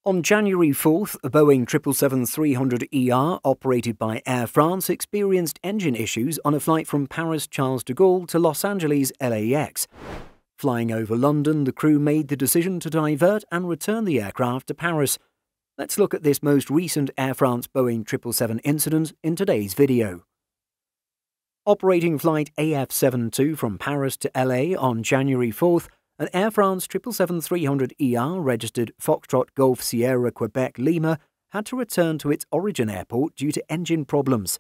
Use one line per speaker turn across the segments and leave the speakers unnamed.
On January 4th, a Boeing 777-300ER operated by Air France experienced engine issues on a flight from Paris Charles de Gaulle to Los Angeles LAX. Flying over London, the crew made the decision to divert and return the aircraft to Paris. Let's look at this most recent Air France Boeing 777 incident in today's video. Operating flight AF72 from Paris to LA on January 4th, an Air France 777-300ER registered Foxtrot Golf Sierra Quebec Lima had to return to its origin airport due to engine problems.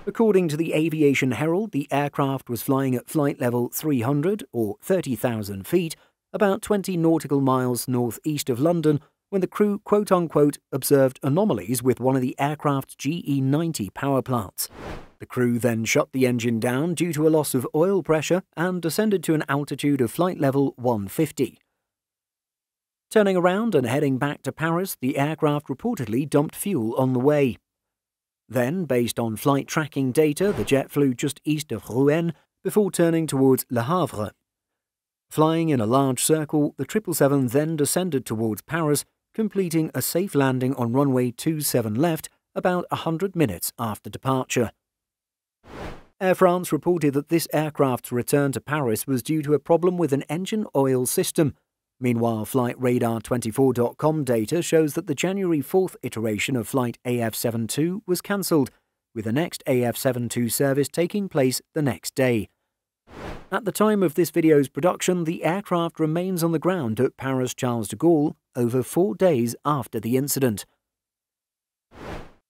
According to the Aviation Herald, the aircraft was flying at flight level 300 or 30,000 feet, about 20 nautical miles northeast of London, when the crew quote-unquote observed anomalies with one of the aircraft's GE90 power plants. The crew then shut the engine down due to a loss of oil pressure and descended to an altitude of flight level 150. Turning around and heading back to Paris, the aircraft reportedly dumped fuel on the way. Then, based on flight tracking data, the jet flew just east of Rouen before turning towards Le Havre. Flying in a large circle, the 777 then descended towards Paris, completing a safe landing on runway 27 left about 100 minutes after departure. Air France reported that this aircraft's return to Paris was due to a problem with an engine oil system. Meanwhile, FlightRadar24.com data shows that the January 4th iteration of flight AF72 was cancelled, with the next AF72 service taking place the next day. At the time of this video's production, the aircraft remains on the ground at Paris Charles de Gaulle over 4 days after the incident.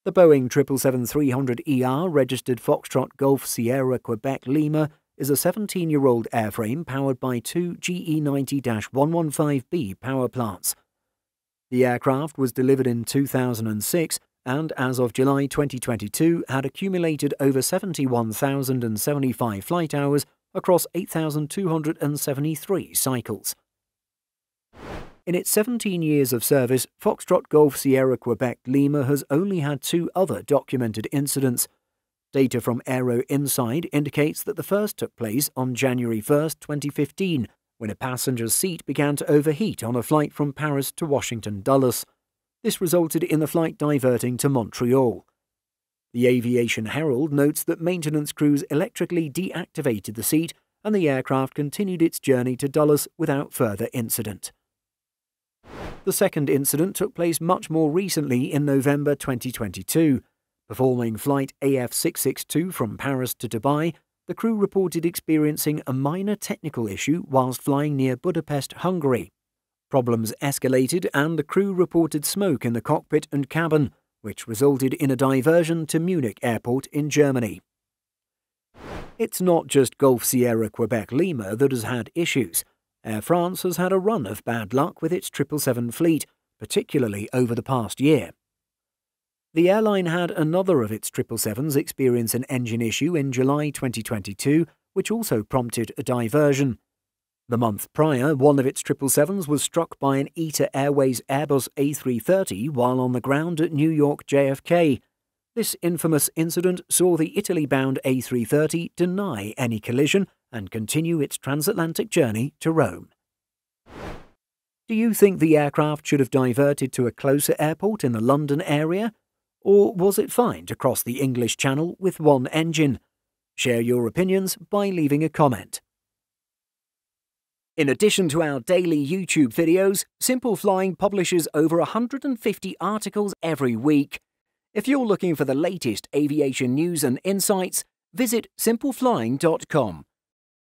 The Boeing 777-300ER registered Foxtrot Golf Sierra Quebec Lima is a 17-year-old airframe powered by two GE90-115B power plants. The aircraft was delivered in 2006 and, as of July 2022, had accumulated over 71,075 flight hours across 8,273 cycles. In its 17 years of service, Foxtrot Golf Sierra Quebec Lima has only had 2 other documented incidents. Data from Aero Inside indicates that the first took place on January 1, 2015, when a passenger's seat began to overheat on a flight from Paris to Washington Dulles. This resulted in the flight diverting to Montreal. The Aviation Herald notes that maintenance crews electrically deactivated the seat and the aircraft continued its journey to Dulles without further incident. The second incident took place much more recently in November 2022. Performing flight AF662 from Paris to Dubai, the crew reported experiencing a minor technical issue whilst flying near Budapest, Hungary. Problems escalated and the crew reported smoke in the cockpit and cabin, which resulted in a diversion to Munich Airport in Germany. It's not just Golf Sierra Quebec Lima that has had issues. Air France has had a run of bad luck with its 777 fleet, particularly over the past year. The airline had another of its 777s experience an engine issue in July 2022, which also prompted a diversion. The month prior, one of its 777s was struck by an ITA Airways Airbus A330 while on the ground at New York JFK. This infamous incident saw the Italy-bound A330 deny any collision and continue its transatlantic journey to Rome. Do you think the aircraft should have diverted to a closer airport in the London area? Or was it fine to cross the English Channel with one engine? Share your opinions by leaving a comment. In addition to our daily YouTube videos, Simple Flying publishes over 150 articles every week. If you're looking for the latest aviation news and insights, visit simpleflying.com.